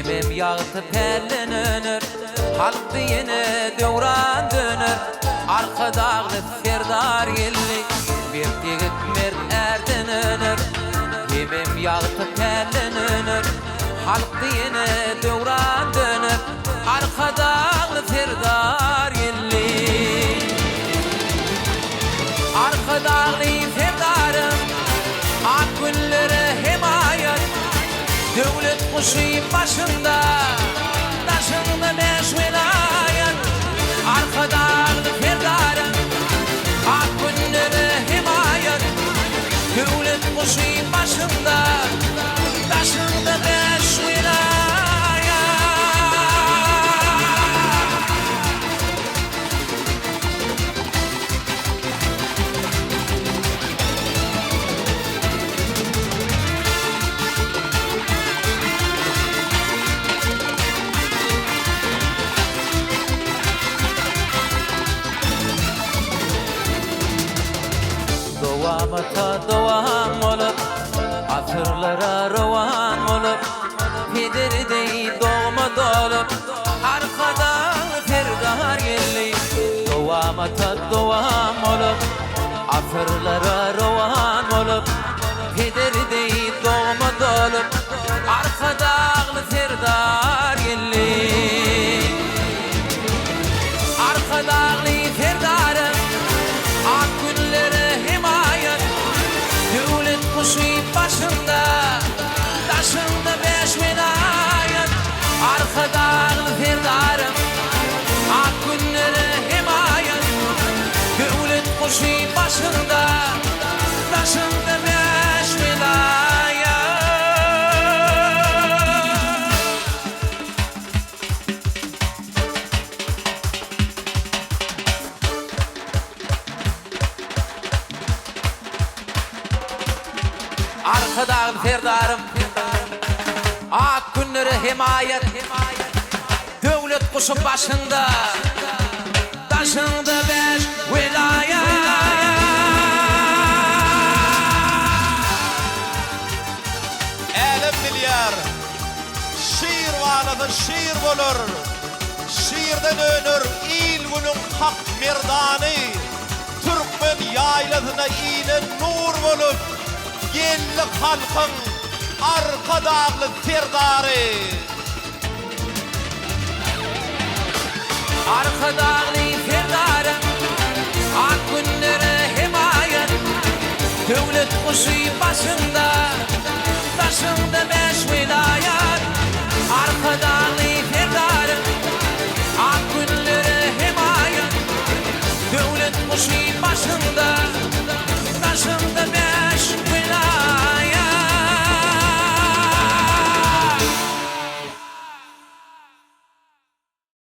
Kemim yağıtı pellenenir, halk diyene devran dönür. Arka dağlı ferdar gelli, bir tigit mert erdenenir. Kemim yağıtı pellenenir, halk diyene devran dönür. Arka dağlı ferdar gelli, arka dağlı ferdarım, ak günlere himayet. Devlet kuşu başında, taşında beş vilayet. Arka dağlı ferdarım, ak günlere himayet. Devlet kuşu başında, taşında beş vilayet. Dovamata dovam olup, asırlara rovan olup, pederdey doğma dolup, arkadan ferdar gelli. Dovamata dovam olup, asırlara rovan olup, pederdey doğma dolup, arkadan ferdar gelli. Arkadan ferdarım, ak günlere himayet. Devlet kuşu başında, taşında beş vilayet. Arka dağlı ferdarım, ak günlere himayet. Devlet kuşu başında, taşında beş vilayet. Arka dağlı ferdarım, ak günlere himayet. Devlet kuşu başında, taşında beş vilayet. Elim milyar, şiir vanıdı şiir bulur. Şiirden önür il günün hak merdani. Türkmen yaylasına iğne nur bulup, gelli halkın arka dağlı ferdarı. Arka dağlı